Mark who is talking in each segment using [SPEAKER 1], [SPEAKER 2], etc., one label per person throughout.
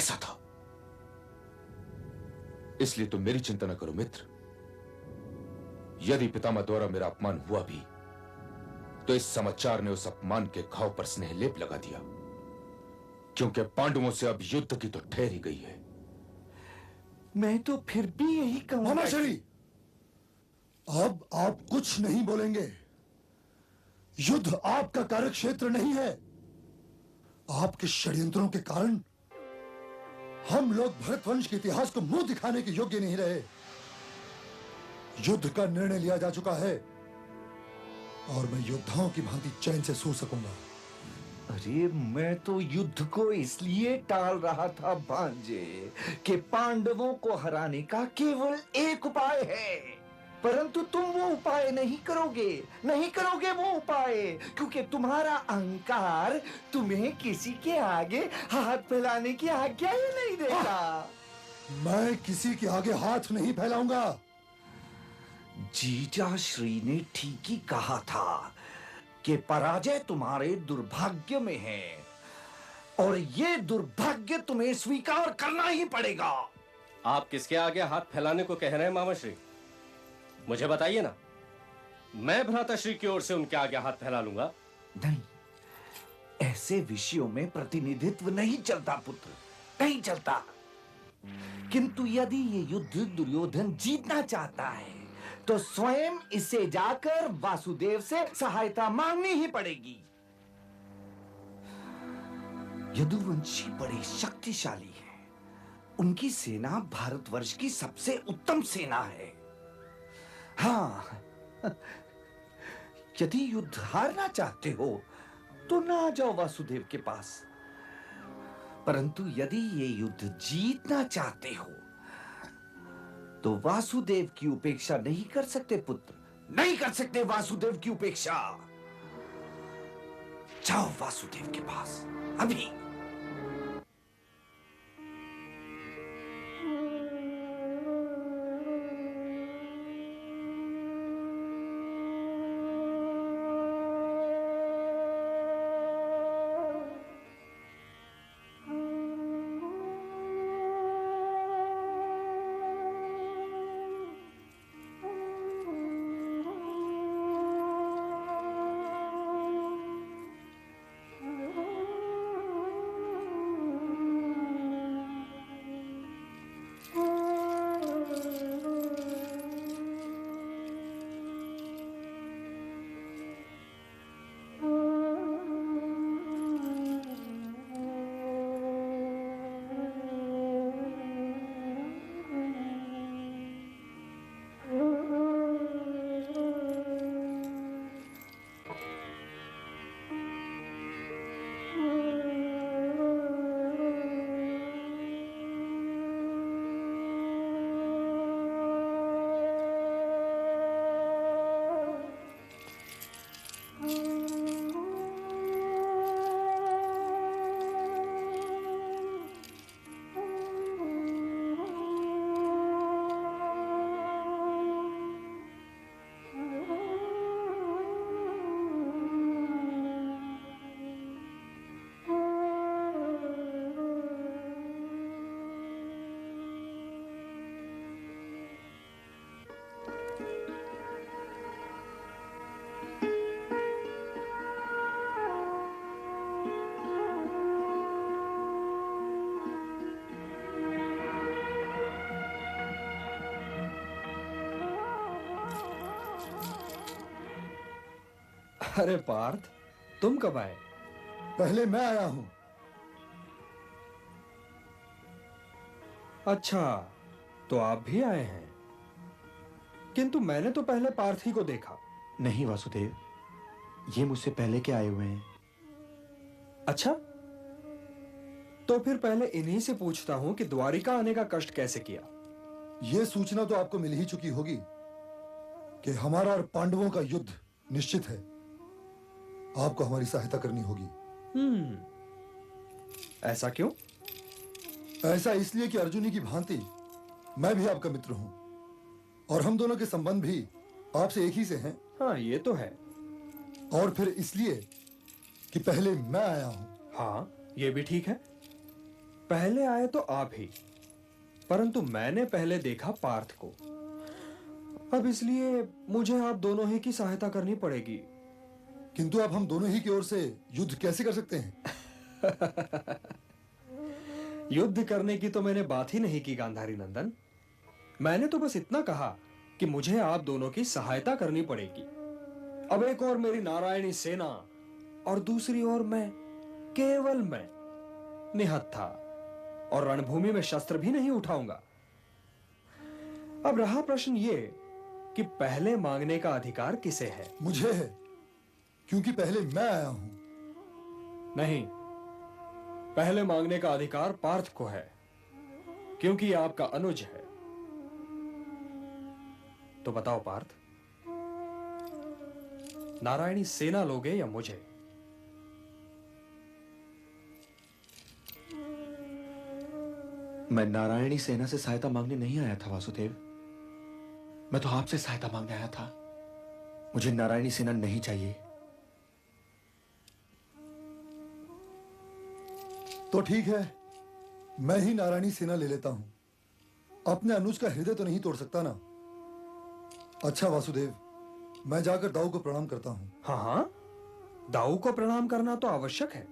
[SPEAKER 1] कैसा था। इसलिए तुम मेरी चिंता न करो मित्र। यदि पितामह द्वारा मेरा अपमान हुआ भी तो इस समाचार ने उस अपमान के घाव पर स्नेह लेप लगा दिया, क्योंकि पांडवों से अब युद्ध की तो ठहर ही गई है।
[SPEAKER 2] मैं तो फिर भी यही कहूंगा।
[SPEAKER 3] मामाश्री, अब आप कुछ नहीं बोलेंगे। युद्ध आपका कार्यक्षेत्र नहीं है। आपके षड्यंत्रों के कारण हम लोग भरतवंश के इतिहास को मुंह दिखाने के योग्य नहीं रहे। युद्ध का निर्णय लिया जा चुका है और मैं योद्धाओं की भांति चैन से सो सकूंगा।
[SPEAKER 2] अरे मैं तो युद्ध को इसलिए टाल रहा था भांजे कि पांडवों को हराने का केवल एक उपाय है, परंतु तुम वो उपाय नहीं करोगे वो उपाय, क्योंकि तुम्हारा अहंकार तुम्हें किसी के आगे हाथ फैलाने की आज्ञा ही नहीं देता।
[SPEAKER 3] मैं किसी के आगे हाथ नहीं फैलाऊंगा।
[SPEAKER 2] जीजा श्री ने ठीक ही कहा था कि पराजय तुम्हारे दुर्भाग्य में है और ये दुर्भाग्य तुम्हें स्वीकार करना ही पड़ेगा।
[SPEAKER 4] आप किसके आगे हाथ फैलाने को कह रहे हैं मामाश्री? मुझे बताइए ना, मैं भ्राताश्री की ओर से उनके आगे हाथ फैला लूंगा।
[SPEAKER 2] नहीं, ऐसे विषयों में प्रतिनिधित्व नहीं चलता पुत्र, नहीं चलता। किंतु यदि ये युद्ध दुर्योधन जीतना चाहता है तो स्वयं इसे जाकर वासुदेव से सहायता मांगनी ही पड़ेगी। यदुवंशी बड़े शक्तिशाली हैं। उनकी सेना भारतवर्ष की सबसे उत्तम सेना है। हाँ, यदि युद्ध हारना चाहते हो तो ना जाओ वासुदेव के पास, परंतु यदि ये युद्ध जीतना चाहते हो तो वासुदेव की उपेक्षा नहीं कर सकते पुत्र, नहीं कर सकते वासुदेव की उपेक्षा। जाओ वासुदेव के पास अभी।
[SPEAKER 5] अरे पार्थ, तुम कब आए?
[SPEAKER 3] पहले मैं आया हूं।
[SPEAKER 5] अच्छा, तो आप भी आए हैं। किंतु मैंने तो पहले पार्थ ही को देखा।
[SPEAKER 6] नहीं वासुदेव, ये मुझसे पहले के आए हुए हैं।
[SPEAKER 5] अच्छा, तो फिर पहले इन्हीं से पूछता हूं कि द्वारिका आने का कष्ट कैसे किया।
[SPEAKER 3] यह सूचना तो आपको मिल ही चुकी होगी कि हमारा और पांडवों का युद्ध निश्चित है। आपको हमारी सहायता करनी होगी।
[SPEAKER 5] ऐसा क्यों?
[SPEAKER 3] ऐसा इसलिए कि अर्जुनी की भांति मैं भी आपका मित्र हूं और हम दोनों के संबंध भी आपसे एक ही से हैं।
[SPEAKER 5] हाँ, ये तो है।
[SPEAKER 3] और फिर इसलिए कि पहले मैं आया हूं।
[SPEAKER 5] हाँ, ये भी ठीक है। पहले आए तो आप ही, परंतु मैंने पहले देखा पार्थ को। अब इसलिए मुझे आप दोनों ही की सहायता करनी पड़ेगी।
[SPEAKER 3] किंतु अब हम दोनों ही की ओर से युद्ध कैसे कर सकते हैं?
[SPEAKER 5] युद्ध करने की तो मैंने बात ही नहीं की गांधारी नंदन। मैंने तो बस इतना कहा कि मुझे आप दोनों की सहायता करनी पड़ेगी। अब एक और मेरी नारायणी सेना और दूसरी ओर मैं, केवल मैं निहत्था, और रणभूमि में शस्त्र भी नहीं उठाऊंगा। अब रहा प्रश्न ये कि पहले मांगने का अधिकार किसे है?
[SPEAKER 3] मुझे है, क्योंकि पहले मैं आया हूं।
[SPEAKER 5] नहीं, पहले मांगने का अधिकार पार्थ को है, क्योंकि ये आपका अनुज है। तो बताओ पार्थ, नारायणी सेना लोगे या मुझे?
[SPEAKER 6] मैं नारायणी सेना से सहायता मांगने नहीं आया था वासुदेव। मैं तो आपसे सहायता मांगने आया था। मुझे नारायणी सेना नहीं चाहिए।
[SPEAKER 3] तो ठीक है, मैं ही नारायणी सेना ले लेता हूं। अपने अनुज का हृदय तो नहीं तोड़ सकता ना। अच्छा वासुदेव, मैं जाकर दाऊ को प्रणाम करता हूं।
[SPEAKER 5] हाँ हाँ, दाऊ को प्रणाम करना तो आवश्यक है।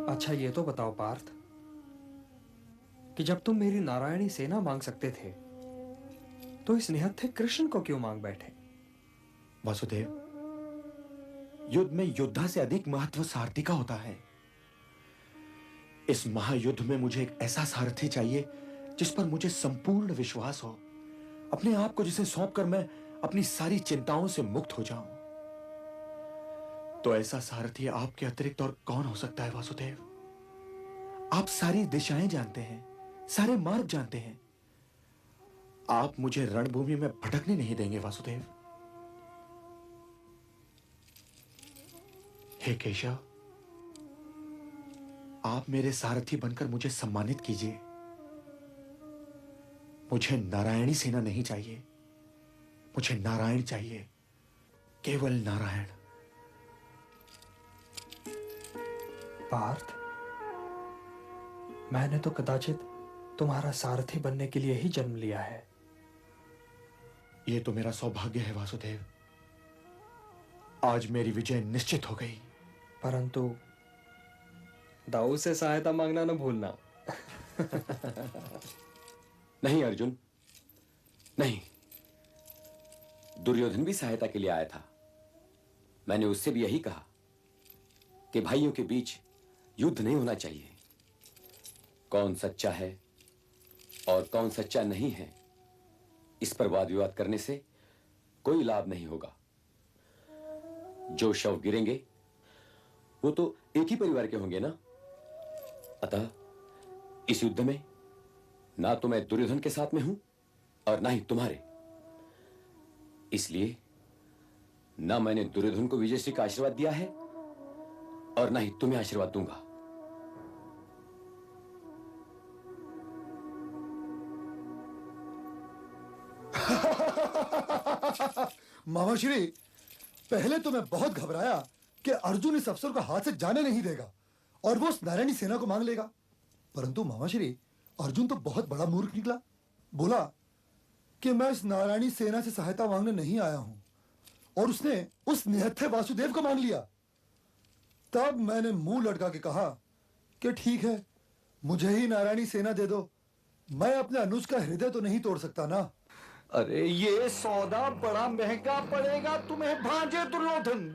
[SPEAKER 5] अच्छा ये तो बताओ पार्थ कि जब तुम मेरी नारायणी सेना मांग सकते थे तो इस निहत्थे कृष्ण को क्यों मांग बैठे?
[SPEAKER 6] वासुदेव, युद्ध में योद्धा से अधिक महत्व सारथी का होता है। इस महायुद्ध में मुझे एक ऐसा सारथी चाहिए जिस पर मुझे संपूर्ण विश्वास हो, अपने आप को जिसे सौंपकर मैं अपनी सारी चिंताओं से मुक्त हो जाऊं। तो ऐसा सारथी आपके अतिरिक्त और कौन हो सकता है वासुदेव? आप सारी दिशाएं जानते हैं, सारे मार्ग जानते हैं। आप मुझे रणभूमि में भटकने नहीं देंगे वासुदेव। हे केशव, आप मेरे सारथी बनकर मुझे सम्मानित कीजिए। मुझे नारायणी सेना नहीं चाहिए, मुझे नारायण चाहिए, केवल नारायण।
[SPEAKER 5] पार्थ, मैंने तो कदाचित तुम्हारा सारथी बनने के लिए ही जन्म लिया है।
[SPEAKER 6] यह तो मेरा सौभाग्य है वासुदेव। आज मेरी विजय निश्चित हो गई।
[SPEAKER 5] परंतु दाऊ से सहायता मांगना न भूलना।
[SPEAKER 7] नहीं अर्जुन, नहीं। दुर्योधन भी सहायता के लिए आया था। मैंने उससे भी यही कहा कि भाइयों के बीच युद्ध नहीं होना चाहिए। कौन सच्चा है और कौन सच्चा नहीं है, इस पर वाद विवाद करने से कोई लाभ नहीं होगा। जो शव गिरेंगे वो तो एक ही परिवार के होंगे ना। अतः इस युद्ध में ना तो मैं दुर्योधन के साथ में हूं और ना ही तुम्हारे। इसलिए ना मैंने दुर्योधन को विजयश्री का आशीर्वाद दिया है और ना ही तुम्हें आशीर्वाद दूंगा।
[SPEAKER 3] मामाश्री, पहले तो मैं बहुत घबराया कि अर्जुन इस अफसर को हाथ से जाने नहीं देगा और वो उस नारायणी सेना को मांग लेगा। परंतु मामाश्री, अर्जुन तो बहुत बड़ा मूर्ख निकला। बोला कि मैं इस नारायणी सेना से सहायता मांगने नहीं आया हूं, और उसने उस निहत्थे वासुदेव को मांग लिया। तब मैंने मुंह लटका के कहा कि ठीक है, मुझे ही नारायणी सेना दे दो। मैं अपने अनुज का हृदय तो नहीं तोड़ सकता ना।
[SPEAKER 2] अरे ये सौदा बड़ा महंगा पड़ेगा तुम्हें भांजे दुर्योधन,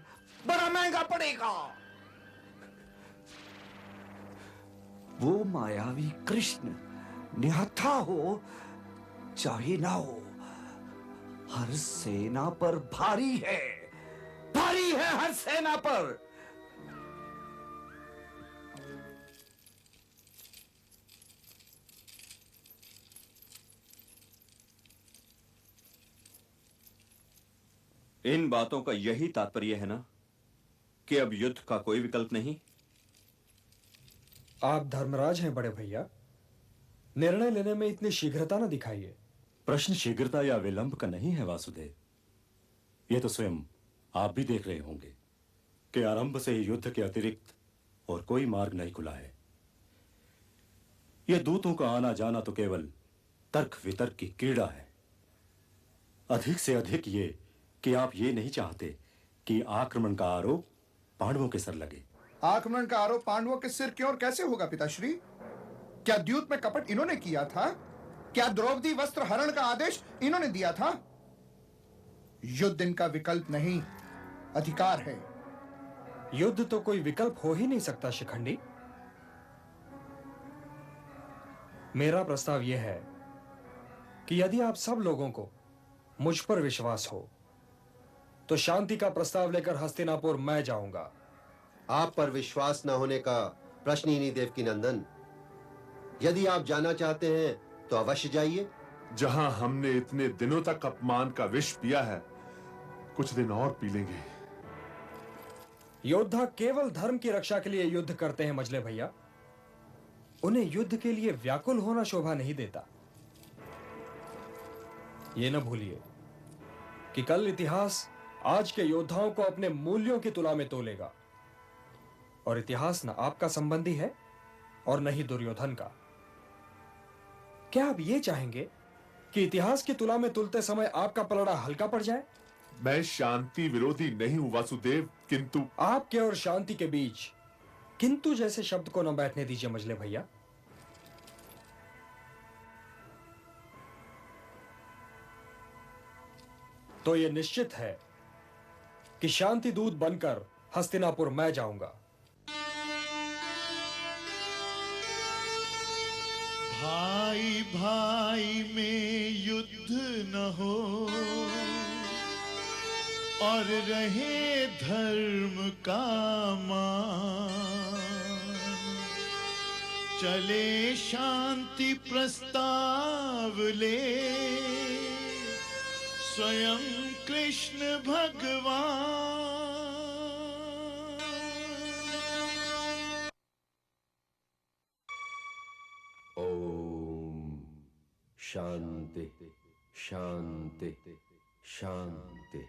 [SPEAKER 2] बड़ा महंगा पड़ेगा। वो मायावी कृष्ण निहत्था हो चाहे ना हो, हर सेना पर भारी है, भारी है हर सेना पर।
[SPEAKER 8] इन बातों का यही तात्पर्य है ना कि अब युद्ध का कोई विकल्प नहीं।
[SPEAKER 5] आप धर्मराज हैं बड़े भैया, निर्णय लेने में इतनी शीघ्रता न दिखाइए।
[SPEAKER 9] प्रश्न शीघ्रता या विलंब का नहीं है वासुदेव। यह तो स्वयं आप भी देख रहे होंगे कि आरंभ से ही युद्ध के अतिरिक्त और कोई मार्ग नहीं खुला है। यह दूतों का आना जाना तो केवल तर्क वितर्क की क्रीड़ा है। अधिक से अधिक ये कि आप ये नहीं चाहते कि आक्रमण का आरोप पांडवों के सर लगे।
[SPEAKER 10] आक्रमण का आरोप पांडवों के सिर क्यों और कैसे होगा पिताश्री? क्या द्यूत में कपट इन्होंने किया था? क्या द्रौपदी वस्त्र हरण का आदेश इन्होंने दिया था? युद्ध इनका विकल्प नहीं, अधिकार है।
[SPEAKER 5] युद्ध तो कोई विकल्प हो ही नहीं सकता शिखंडी। मेरा प्रस्ताव यह है कि यदि आप सब लोगों को मुझ पर विश्वास हो तो शांति का प्रस्ताव लेकर हस्तिनापुर मैं जाऊंगा।
[SPEAKER 11] आप पर विश्वास न होने का प्रश्न ही नहीं देवकी नंदन। यदि आप जाना चाहते हैं तो अवश्य जाइए।
[SPEAKER 12] जहां हमने इतने दिनों तक अपमान का विष पिया है, कुछ दिन और पी लेंगे।
[SPEAKER 5] योद्धा केवल धर्म की रक्षा के लिए युद्ध करते हैं मजले भैया। उन्हें युद्ध के लिए व्याकुल होना शोभा नहीं देता। ये न भूलिए कि कल इतिहास आज के योद्धाओं को अपने मूल्यों की तुला में तोलेगा, और इतिहास न आपका संबंधी है और न ही दुर्योधन का। क्या आप ये चाहेंगे कि इतिहास की तुला में तुलते समय आपका पलड़ा हल्का पड़ जाए?
[SPEAKER 12] मैं शांति विरोधी नहीं हूं वासुदेव, किंतु
[SPEAKER 5] आपके और शांति के बीच किंतु जैसे शब्द को न बैठने दीजिए मजले भैया। तो यह निश्चित है कि शांति दूत बनकर हस्तिनापुर मैं जाऊंगा।
[SPEAKER 13] भाई भाई में युद्ध न हो और रहे धर्म का मान, चले शांति प्रस्ताव ले स्वयं कृष्ण भगवान।
[SPEAKER 11] ओम शांति शांति शांति।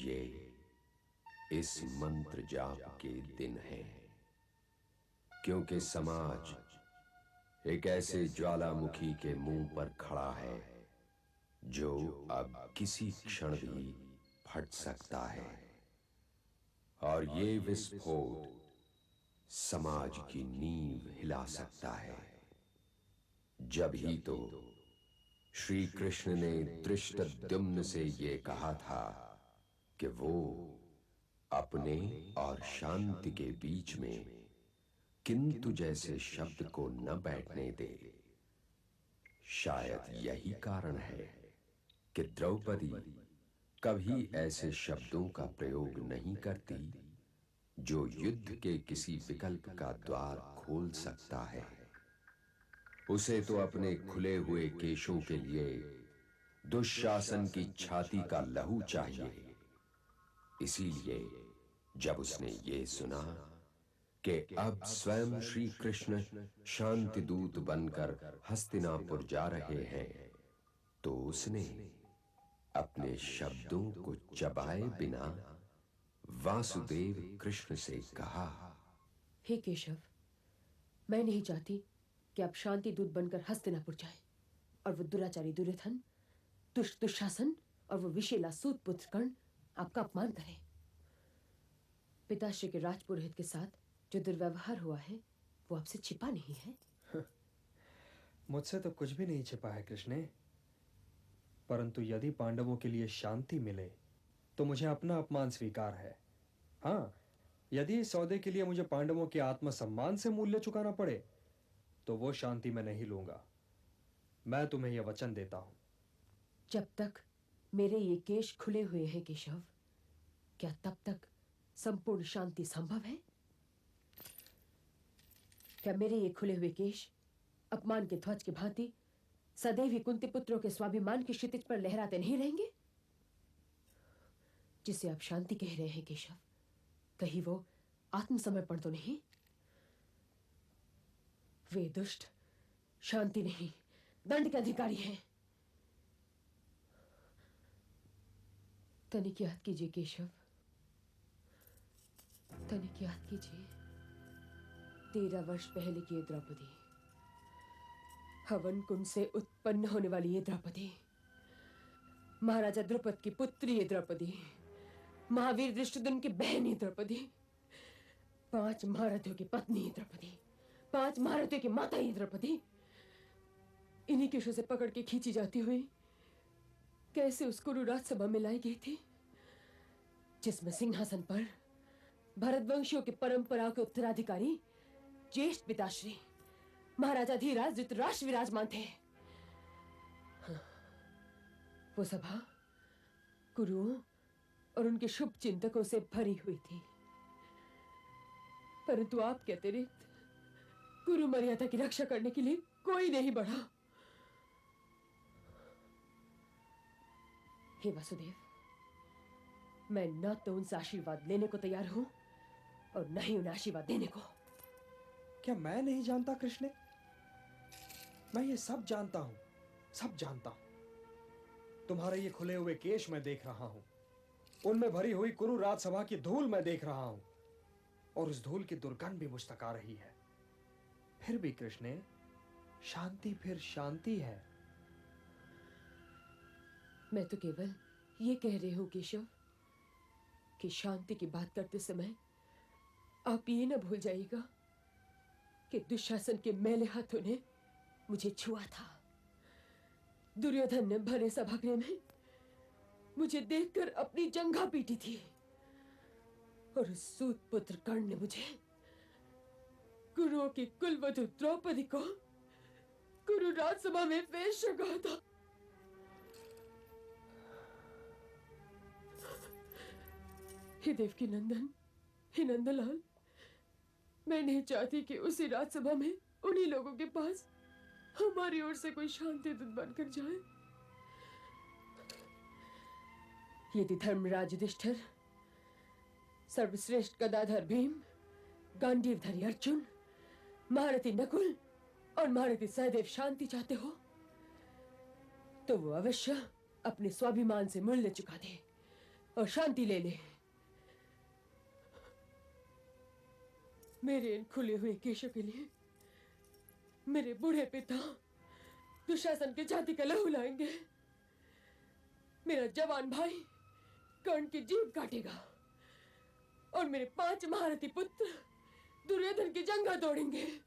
[SPEAKER 11] ये इस मंत्र जाप के दिन है, क्योंकि समाज एक ऐसे ज्वालामुखी के मुंह पर खड़ा है जो अब किसी क्षण भी फट सकता है, और ये विस्फोट समाज की नींव हिला सकता है। जब ही तो श्री कृष्ण ने धृष्टद्युम्न से ये कहा था कि वो अपने और शांति के बीच में किंतु जैसे शब्द को न बैठने दे। शायद यही कारण है कि द्रौपदी कभी ऐसे शब्दों का प्रयोग नहीं करती जो युद्ध के किसी विकल्प का द्वार खोल सकता है। उसे तो अपने खुले हुए केशों के लिए दुशासन की छाती का लहू चाहिए। इसीलिए जब उसने ये सुना कि अब स्वयं श्री कृष्ण शांति दूत बनकर हस्तिनापुर जा रहे हैं, तो उसने अपने शब्दों को चबाए बिना वासुदेव कृष्ण से कहा,
[SPEAKER 14] हे केशव, मैं नहीं चाहती कि आप शांति दूत बनकर हस्तिनापुर जाएं और वो दुराचारी दुर्योधन, दुष्ट दुशासन और वो विशेला सूत पुत्र कर्ण आपका अपमान करें। पिताश्री के राजपुरोहित के साथ जो दुर्व्यवहार हुआ है वो आपसे छिपा नहीं है।
[SPEAKER 5] मुझसे तो कुछ भी नहीं छिपा है कृष्णे, परंतु यदि पांडवों के लिए शांति मिले तो मुझे अपना अपमान स्वीकार है। हाँ, यदि इस सौदे के लिए मुझे पांडवों के आत्मसम्मान से मूल्य चुकाना पड़े तो वो शांति मैं नहीं लूंगा। मैं तुम्हें यह वचन देता हूं।
[SPEAKER 14] जब तक मेरे ये केश खुले हुए हैं केशव, क्या तब तक संपूर्ण शांति संभव है? क्या मेरे ये खुले हुए केश अपमान के ध्वज की भांति सदैव ही कुंती पुत्रों के स्वाभिमान की क्षितिज पर लहराते नहीं रहेंगे? जिसे आप शांति कह रहे हैं केशव, कहीं वो आत्मसमर्पण तो नहीं? वे दुष्ट शांति नहीं दंड के अधिकारी हैं। तनिक याद कीजिए केशव, तनिक याद कीजिए 13 वर्ष पहले की ये द्रौपदी, हवन कुंड से उत्पन्न होने वाली ये द्रौपदी, महाराजा द्रुपद की पुत्री ये द्रौपदी, महावीर दृष्टद्युम्न की बहन ये द्रौपदी, 5 महारथियों की पत्नी ये द्रौपदी, 5 महारथियों की माता ये द्रौपदी, इन्हीं केशों से पकड़ के खींची जाती हुई कैसे उस कुरु राजसभा में लाई गई थी, जिसमें सिंहासन पर भरतवंशियों की परंपरा के उत्तराधिकारी ज्येष्ठ पिताश्री महाराजा धीराज धृतराष्ट्र विराजमान थे। हाँ, वो सभा कुरुओं और उनके शुभ चिंतकों से भरी हुई थी, परंतु आपके अतिरिक्त कुरु मर्यादा की रक्षा करने के लिए कोई नहीं बढ़ा। हे वसुदेव, मैं न तो उनसे आशीर्वाद लेने को तैयार हूं और न ही उन्हें आशीर्वाद देने को।
[SPEAKER 5] क्या मैं नहीं जानता कृष्ण? मैं ये सब जानता हूं, सब जानता हूं। तुम्हारे ये खुले हुए केश मैं देख रहा हूं, उनमें भरी हुई कुरु राजसभा की धूल मैं देख रहा हूं, और उस धूल की दुर्गंध भी मुझ तक आ रही है। फिर भी कृष्ण, शांति फिर शांति है।
[SPEAKER 14] मैं तो केवल ये कह रही हूं केशव कि शांति की बात करते समय आप ये न भूल जाइएगा कि दुशासन के मैले हाथों ने मुझे छुआ था। दुर्योधन ने भरे सभागृह में मुझे देखकर अपनी जंघा पीटी थी, और उस सूत पुत्र कर्ण ने मुझे कुरुओं की कुलवधु द्रौपदी को कुरु राजसभा में वेश्या कहा था। हे देवकी नंदन, हे नंदलाल, मैं नहीं चाहती कि उसी राजसभा में उन्हीं लोगों के पास हमारी ओर से कोई शांति दूत बनकर जाए। यदि धर्मराज युधिष्ठिर, सर्वश्रेष्ठ गदाधर भीम, गांडीवधारी अर्जुन, महारथी नकुल और महारथी सहदेव शांति चाहते हो, तो वो अवश्य अपने स्वाभिमान से मूल्य चुका दे और शांति ले ले। मेरे इन खुले हुए केशों के लिए मेरे बूढ़े पिता दुशासन के जाति का लहू लाएंगे। मेरा जवान भाई कर्ण की जीभ काटेगा और मेरे 5 महारथी पुत्र दुर्योधन की जंघा तोड़ेंगे।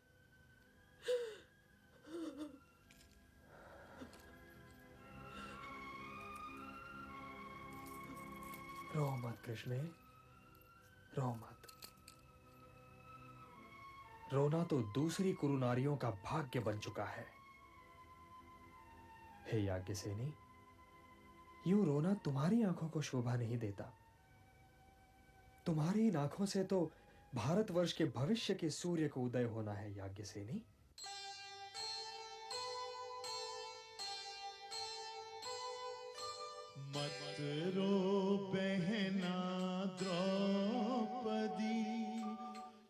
[SPEAKER 5] रो मत कृष्ण, रो मत। रोना तो दूसरी कुरु नारियों का भाग्य बन चुका है। हे याज्ञसेनी, यूं रोना तुम्हारी आंखों को शोभा नहीं देता। तुम्हारी इन आंखों से तो भारतवर्ष के भविष्य के सूर्य को उदय होना है याज्ञसेनी।
[SPEAKER 13] मत रो बहना द्रौपदी,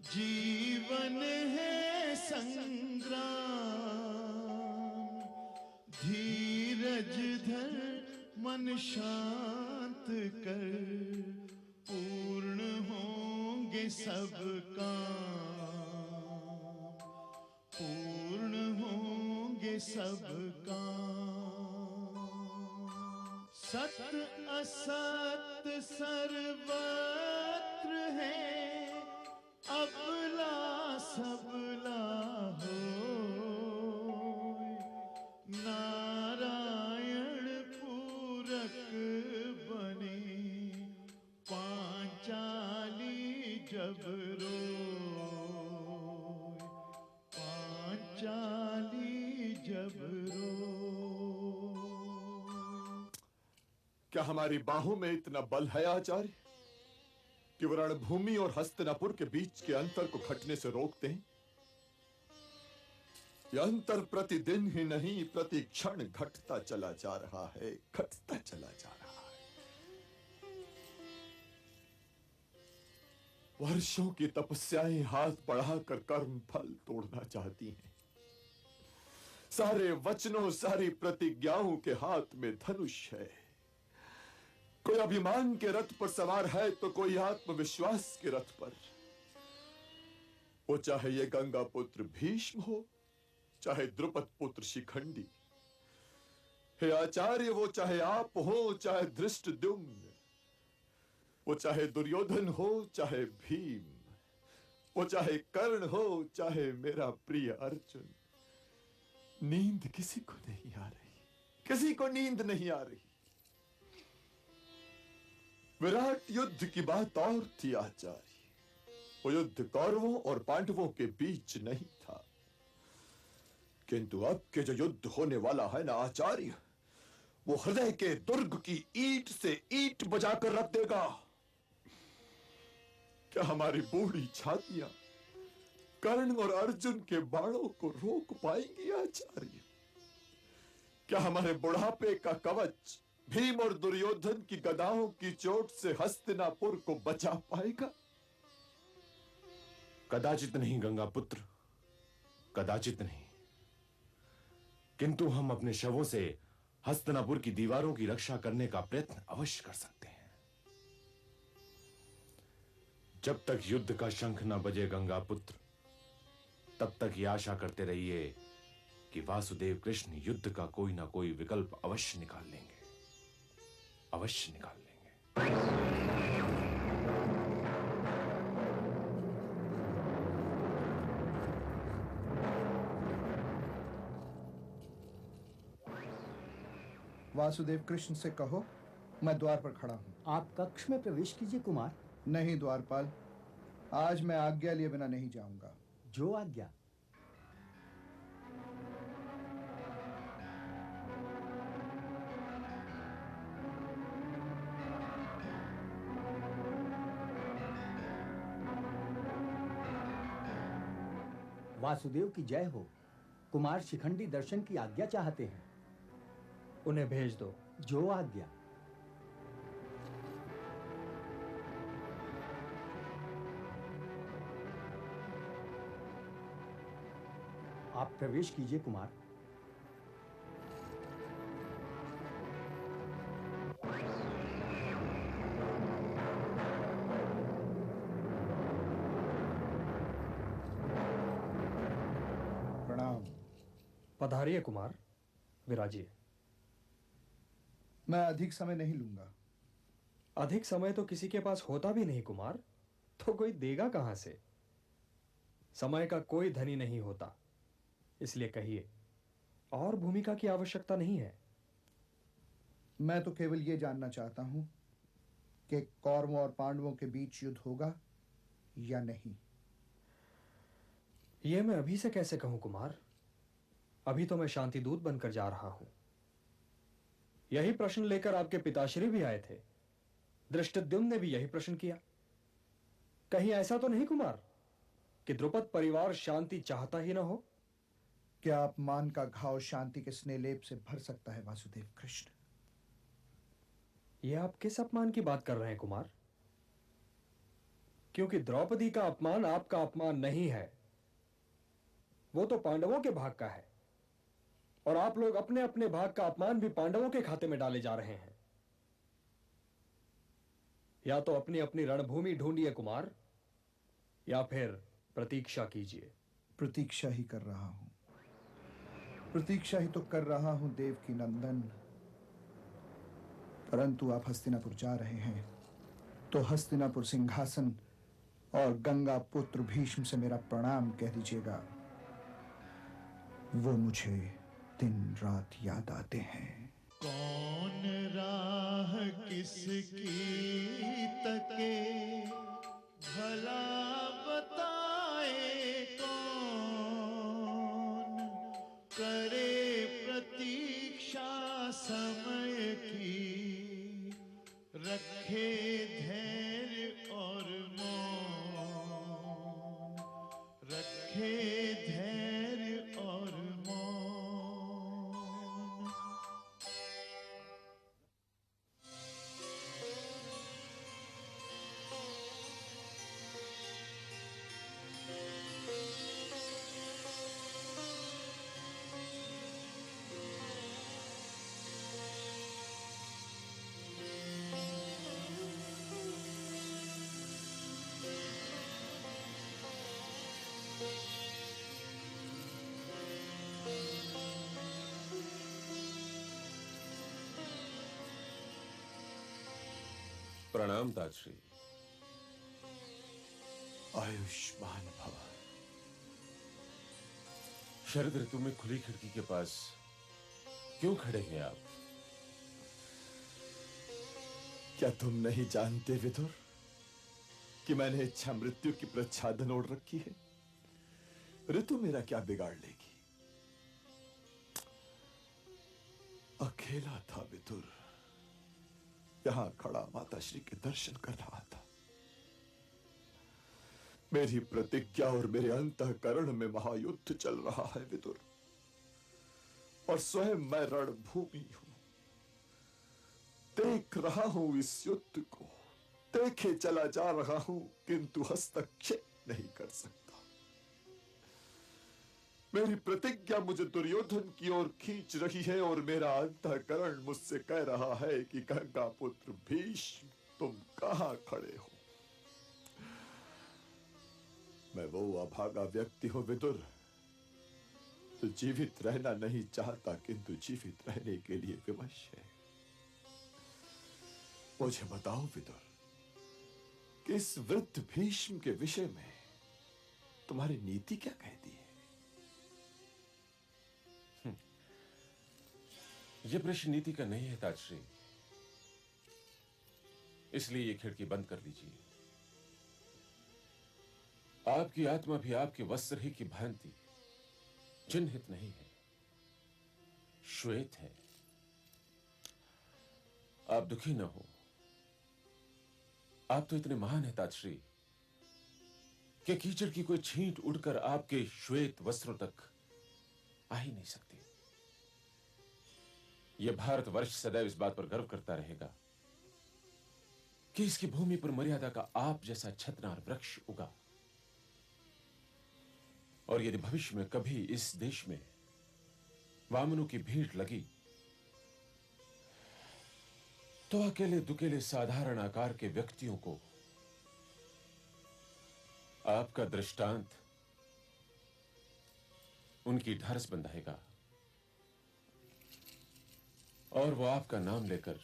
[SPEAKER 13] जीवन है संग्राम, धीरज धर मन शांत कर, पूर्ण होंगे सब काम, पूर्ण होंगे सब काम। सत असत सर्वत्र है, अबला सबला हो, नारायण पूरक बने, पांचाली जब रोए, पांचाली जब रोए।
[SPEAKER 12] क्या हमारी बाहों में इतना बल है आचार्य कि वो रणभूमि और हस्तिनापुर के बीच के अंतर को घटने से रोकते हैं? यह अंतर प्रतिदिन ही नहीं प्रति क्षण घटता चला जा रहा है, घटता चला जा रहा है। वर्षों की तपस्याएं हाथ बढ़ाकर कर्म फल तोड़ना चाहती हैं। सारे वचनों, सारी प्रतिज्ञाओं के हाथ में धनुष है। कोई अभिमान के रथ पर सवार है तो कोई आत्मविश्वास के रथ पर। वो चाहे ये गंगा पुत्र भीष्म हो, चाहे द्रुपद पुत्र शिखंडी। हे आचार्य, वो चाहे आप हो, चाहे धृष्टद्युम्न, वो चाहे दुर्योधन हो, चाहे भीम, वो चाहे कर्ण हो, चाहे मेरा प्रिय अर्जुन, नींद किसी को नहीं आ रही, किसी को नींद नहीं आ रही। विराट युद्ध की बात और थी आचार्य। वो युद्ध कौरवों और पांडवों के बीच नहीं था, किंतु अब के जो युद्ध होने वाला है ना आचार्य, वो हृदय के दुर्ग की ईंट से ईंट बजाकर रख देगा। क्या हमारी बूढ़ी छातियां कर्ण और अर्जुन के बाणों को रोक पाएंगी आचार्य? क्या हमारे बुढ़ापे का कवच भीम और दुर्योधन की गदाओं की चोट से हस्तिनापुर को बचा पाएगा?
[SPEAKER 1] कदाचित नहीं गंगापुत्र, कदाचित नहीं। किंतु हम अपने शवों से हस्तिनापुर की दीवारों की रक्षा करने का प्रयत्न अवश्य कर सकते हैं। जब तक युद्ध का शंख न बजे गंगापुत्र, तब तक ये आशा करते रहिए कि वासुदेव कृष्ण युद्ध का कोई ना कोई विकल्प अवश्य निकाल लेंगे, अवश्य निकाल लेंगे।
[SPEAKER 10] वासुदेव कृष्ण से कहो मैं द्वार पर खड़ा हूं।
[SPEAKER 15] आप कक्ष में प्रवेश कीजिए कुमार।
[SPEAKER 10] नहीं द्वारपाल, आज मैं आज्ञा लिए बिना नहीं जाऊंगा।
[SPEAKER 15] जो आज्ञा। वासुदेव की जय हो। कुमार शिखंडी दर्शन की आज्ञा चाहते हैं।
[SPEAKER 5] उन्हें भेज दो।
[SPEAKER 15] जो आज्ञा। आप प्रवेश कीजिए कुमार।
[SPEAKER 10] प्रणाम।
[SPEAKER 5] पधारिए कुमार, विराजिए।
[SPEAKER 10] मैं अधिक समय नहीं लूंगा।
[SPEAKER 5] अधिक समय तो किसी के पास होता भी नहीं कुमार, तो कोई देगा कहां से? समय का कोई धनी नहीं होता, इसलिए कहिए, और भूमिका की आवश्यकता नहीं है।
[SPEAKER 10] मैं तो केवल यह जानना चाहता हूं कि कौरवों और पांडवों के बीच युद्ध होगा या नहीं।
[SPEAKER 5] यह मैं अभी से कैसे कहूं कुमार? अभी तो मैं शांति दूत बनकर जा रहा हूं। यही प्रश्न लेकर आपके पिताश्री भी आए थे। धृष्टद्युम्न ने भी यही प्रश्न किया। कहीं ऐसा तो नहीं कुमार कि द्रुपद परिवार शांति चाहता ही ना हो?
[SPEAKER 10] क्या अपमान का घाव शांति के स्नेहलेप से भर सकता है वासुदेव कृष्ण?
[SPEAKER 5] यह आप किस अपमान की बात कर रहे हैं कुमार? क्योंकि द्रौपदी का अपमान आपका अपमान नहीं है, वो तो पांडवों के भाग का है, और आप लोग अपने अपने भाग का अपमान भी पांडवों के खाते में डाले जा रहे हैं। या तो अपनी अपनी रणभूमि ढूंढिए कुमार, या फिर प्रतीक्षा कीजिए।
[SPEAKER 10] प्रतीक्षा ही कर रहा हूं, प्रतीक्षा ही तो कर रहा हूं देव की नंदन। परंतु आप हस्तिनापुर जा रहे हैं तो हस्तिनापुर सिंहासन और गंगा पुत्र भीष्म से मेरा प्रणाम कह दीजिएगा। वो मुझे दिन रात याद आते हैं।
[SPEAKER 13] कौन राह किसकी तके भला बताए, कौन करे प्रतीक्षा समय की, रखे धैर्य और मौन, रखे धैर्य और मौन।
[SPEAKER 16] प्रणाम ताजश्री।
[SPEAKER 12] आयुष्मान भव।
[SPEAKER 16] शरद ऋतु में खुली खिड़की के पास क्यों खड़े हैं आप?
[SPEAKER 12] क्या तुम नहीं जानते विदुर कि मैंने इच्छा मृत्यु की प्रच्छादन ओढ़ रखी है? ऋतु मेरा क्या बिगाड़ लेगी? अकेला था विदुर, यहां खड़ा माता श्री के दर्शन कर रहा था। मेरी प्रतिज्ञा और मेरे अंतःकरण में महायुद्ध चल रहा है विदुर, और स्वयं मैं रणभूमि हूं। देख रहा हूं इस युद्ध को, देखे चला जा रहा हूं, किंतु हस्तक्षेप नहीं कर सकता। मेरी प्रतिज्ञा मुझे दुर्योधन की ओर खींच रही है, और मेरा अंतःकरण मुझसे कह रहा है कि गंगा पुत्र भीष्म, तुम कहां खड़े हो? मैं वो अभागा व्यक्ति हूं विदुर, तो जीवित रहना नहीं चाहता, किंतु जीवित रहने के लिए विवश है। मुझे बताओ विदुर, कि इस वृद्ध भीष्म के विषय में तुम्हारी नीति क्या कहती है?
[SPEAKER 16] यह प्रश्न नीति का नहीं है ताजश्री, इसलिए यह खिड़की बंद कर लीजिए। आपकी आत्मा भी आपके वस्त्र ही की भांति चिन्हित नहीं है, श्वेत है। आप दुखी न हो, आप तो इतने महान हैं ताजश्री कि कीचड़ की कोई छींट उड़कर आपके श्वेत वस्त्रों तक आ ही नहीं सकती। यह भारतवर्ष सदैव इस बात पर गर्व करता रहेगा कि इसकी भूमि पर मर्यादा का आप जैसा छतनार वृक्ष उगा। और यदि भविष्य में कभी इस देश में वामनों की भीड़ लगी, तो अकेले दुकेले साधारण आकार के व्यक्तियों को आपका दृष्टांत उनकी ढारस बंधाएगा, और वो आपका नाम लेकर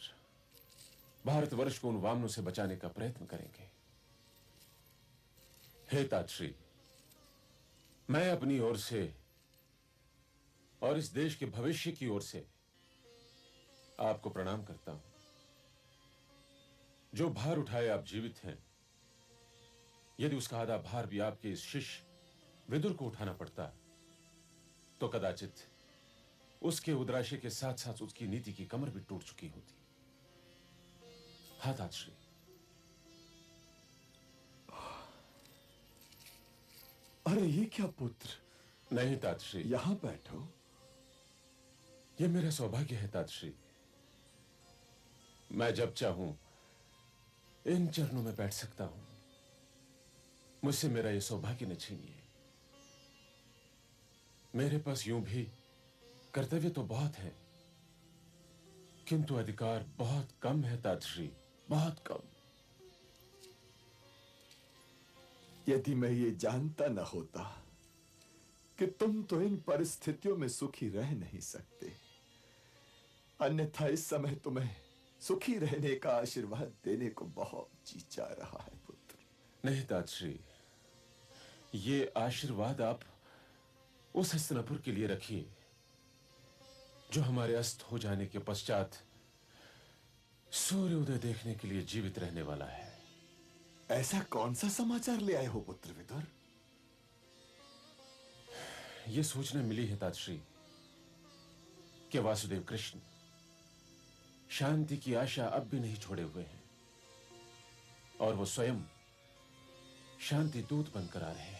[SPEAKER 16] भारतवर्ष को उन वामनों से बचाने का प्रयत्न करेंगे। हे ताजश्री, मैं अपनी ओर से और इस देश के भविष्य की ओर से आपको प्रणाम करता हूं। जो भार उठाए आप जीवित हैं, यदि उसका आधा भार भी आपके इस शिष्य विदुर को उठाना पड़ता, तो कदाचित उसके उद्राशय के साथ साथ उसकी नीति की कमर भी टूट चुकी होती। हाँ ताजश्री।
[SPEAKER 12] अरे ये क्या पुत्र?
[SPEAKER 16] नहीं ताजश्री,
[SPEAKER 12] यहां बैठो।
[SPEAKER 16] यह मेरा सौभाग्य है ताजश्री। मैं जब चाहूं इन चरणों में बैठ सकता हूं। मुझसे मेरा यह सौभाग्य न छीनिए। मेरे पास यूं भी कर्तव्य तो बहुत है, किंतु अधिकार बहुत कम है ताजश्री, बहुत कम।
[SPEAKER 12] यदि मैं ये जानता न होता कि तुम तो इन परिस्थितियों में सुखी रह नहीं सकते, अन्यथा इस समय तुम्हें सुखी रहने का आशीर्वाद देने को बहुत जी चाह रहा है पुत्र।
[SPEAKER 16] नहीं ताजश्री, ये आशीर्वाद आप उस हस्तिनापुर के लिए रखिए जो हमारे अस्त हो जाने के पश्चात सूर्योदय देखने के लिए जीवित रहने वाला है।
[SPEAKER 12] ऐसा कौन सा समाचार ले आए हो पुत्र विदुर?
[SPEAKER 16] यह सूचना मिली है ताजश्री कि वासुदेव कृष्ण शांति की आशा अब भी नहीं छोड़े हुए हैं, और वो स्वयं शांति दूत बनकर आ रहे हैं।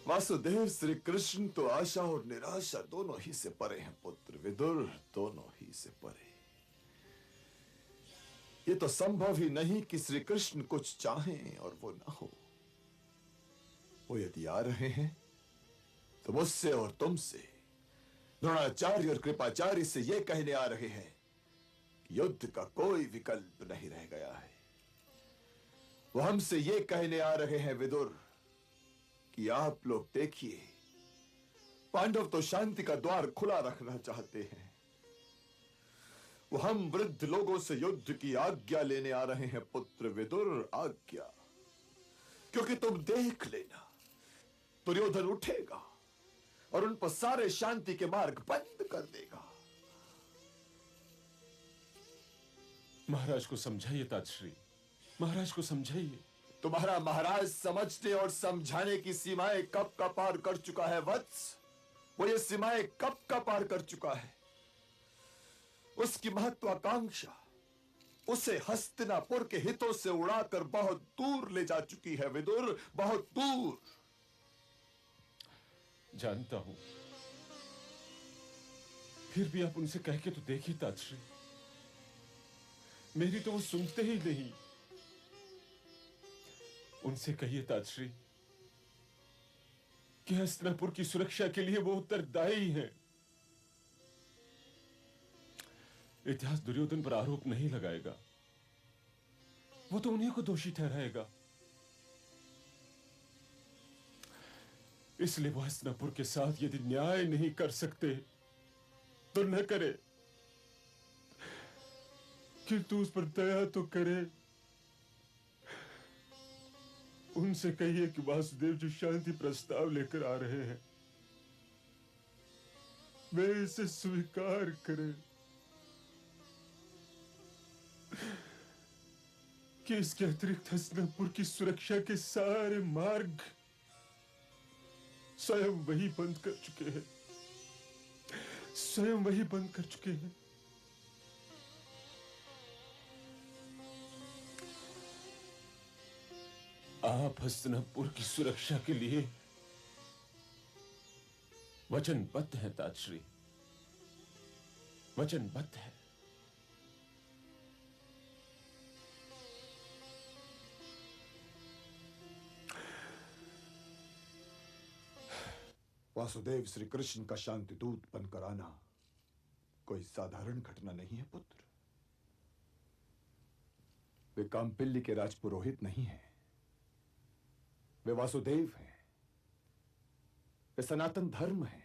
[SPEAKER 12] वासुदेव श्री कृष्ण तो आशा और निराशा दोनों ही से परे हैं पुत्र विदुर, दोनों ही से परे। ये तो संभव ही नहीं कि श्री कृष्ण कुछ चाहें और वो ना हो। वो यदि आ रहे हैं तो मुझसे और तुमसे, द्रोणाचार्य और कृपाचार्य से ये कहने आ रहे हैं कि युद्ध का कोई विकल्प नहीं रह गया है। वो हमसे ये कहने आ रहे हैं विदुर कि आप लोग देखिए, पांडव तो शांति का द्वार खुला रखना चाहते हैं, वो हम वृद्ध लोगों से युद्ध की आज्ञा लेने आ रहे हैं पुत्र विदुर, आज्ञा। क्योंकि तुम देख लेना, दुर्योधन उठेगा और उन पर सारे शांति के मार्ग बंद कर देगा।
[SPEAKER 16] महाराज को समझाइए ताजश्री, महाराज को समझाइए।
[SPEAKER 12] तुम्हारा महाराज समझने और समझाने की सीमाएं कब का पार कर चुका है वत्स। वो ये सीमाएं कब का पार कर चुका है। उसकी महत्वाकांक्षा उसे हस्तिनापुर के हितों से उड़ाकर बहुत दूर ले जा चुकी है विदुर, बहुत दूर।
[SPEAKER 16] जानता हूं, फिर भी आप उनसे कह के तो देखिए ताजश्री। मेरी तो वो सुनते ही नहीं। उनसे कहिए ताजश्री कि हस्तिनापुर की सुरक्षा के लिए वो उत्तरदायी हैं। इतिहास दुर्योधन पर आरोप नहीं लगाएगा, वो तो उन्हीं को दोषी ठहराएगा। इसलिए वो हस्तिनापुर के साथ यदि न्याय नहीं कर सकते तो न करे, किंतु उस पर दया तो करे। उनसे कहिए कि वासुदेव जो शांति प्रस्ताव लेकर आ रहे हैं, वे इसे स्वीकार करें कि इसके अतिरिक्त हस्तिनापुर की सुरक्षा के सारे मार्ग स्वयं वही बंद कर चुके हैं, स्वयं वही बंद कर चुके हैं। आप हस्तिनापुर की सुरक्षा के लिए वचनबद्ध हैं ताजश्री, वचनबद्ध है।
[SPEAKER 12] वासुदेव श्री कृष्ण का शांति दूत बनकर आना कोई साधारण घटना नहीं है पुत्र। वे कामपिल्ली के राजपुरोहित नहीं हैं, वे वासुदेव हैं, वे सनातन धर्म हैं।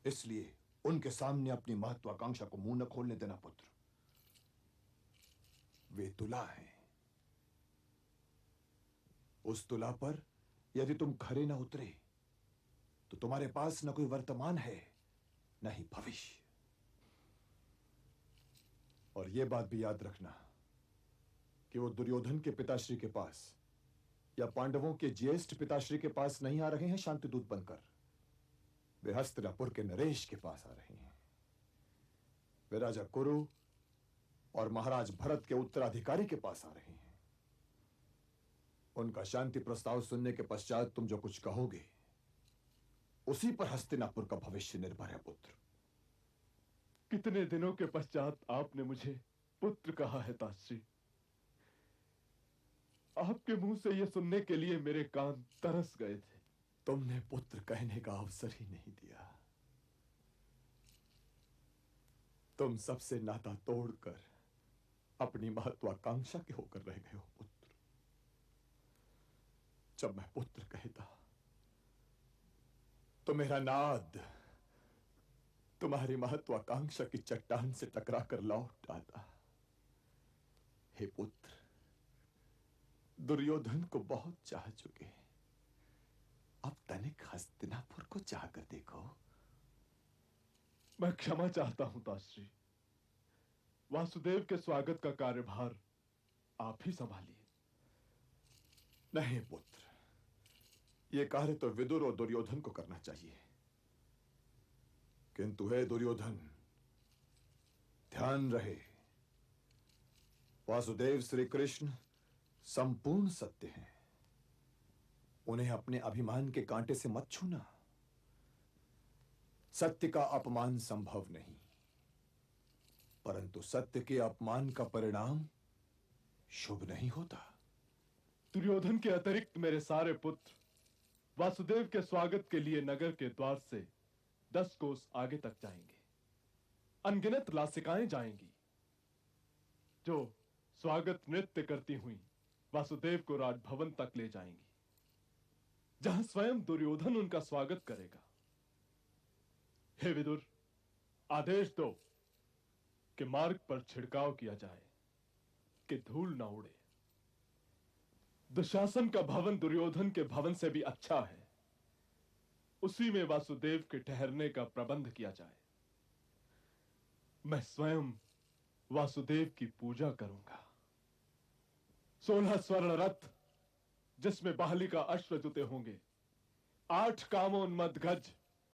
[SPEAKER 12] इसलिए उनके सामने अपनी महत्वाकांक्षा को मुंह न खोलने देना पुत्र। वे तुला हैं, उस तुला पर यदि तुम खरे न उतरे तो तुम्हारे पास न कोई वर्तमान है न ही भविष्य। और यह बात भी याद रखना कि वो दुर्योधन के पिताश्री के पास या पांडवों के ज्येष्ठ पिताश्री के पास नहीं आ रहे हैं शांतिदूत बनकर, वे हस्तिनापुर के नरेश के पास आ रहे हैं। वे राजा कुरु और महाराज भरत के उत्तराधिकारी के पास आ रहे हैं। उनका शांति प्रस्ताव सुनने के पश्चात तुम जो कुछ कहोगे उसी पर हस्तिनापुर का भविष्य निर्भर है पुत्र।
[SPEAKER 8] कितने दिनों के पश्चात आपने मुझे पुत्र कहा है ताजश्री। आपके मुंह से यह सुनने के लिए मेरे कान तरस गए थे।
[SPEAKER 12] तुमने पुत्र कहने का अवसर ही नहीं दिया। तुम सबसे नाता तोड़कर अपनी महत्वाकांक्षा के होकर रह गए हो पुत्र। जब मैं पुत्र कहता तो मेरा नाद तुम्हारी महत्वाकांक्षा की चट्टान से टकराकर लौट आता। हे पुत्र, दुर्योधन को बहुत चाह चुके, अब तनिक हस्तिनापुर को चाह कर देखो।
[SPEAKER 8] मैं क्षमा चाहता हूं ताजश्री। वासुदेव के स्वागत का कार्यभार आप ही संभालिए।
[SPEAKER 12] नहीं पुत्र, यह कार्य तो विदुर और दुर्योधन को करना चाहिए। किंतु हे दुर्योधन, ध्यान रहे, वासुदेव श्री कृष्ण संपूर्ण सत्य हैं। उन्हें अपने अभिमान के कांटे से मत छूना। सत्य का अपमान संभव नहीं, परंतु सत्य के अपमान का परिणाम शुभ नहीं होता।
[SPEAKER 8] दुर्योधन के अतिरिक्त मेरे सारे पुत्र वासुदेव के स्वागत के लिए नगर के द्वार से 10 कोस आगे तक जाएंगे। अनगिनत लासिकाएं जाएंगी जो स्वागत नृत्य करती हुई वासुदेव को राजभवन तक ले जाएंगी, जहां स्वयं दुर्योधन उनका स्वागत करेगा। हे विदुर, आदेश दो कि मार्ग पर छिड़काव किया जाए कि धूल ना उड़े। दुशासन का भवन दुर्योधन के भवन से भी अच्छा है, उसी में वासुदेव के ठहरने का प्रबंध किया जाए। मैं स्वयं वासुदेव की पूजा करूंगा। 16 स्वर्ण रथ जिसमें बाहली का अश्व जुते होंगे, 8 कामोन्मत्त गज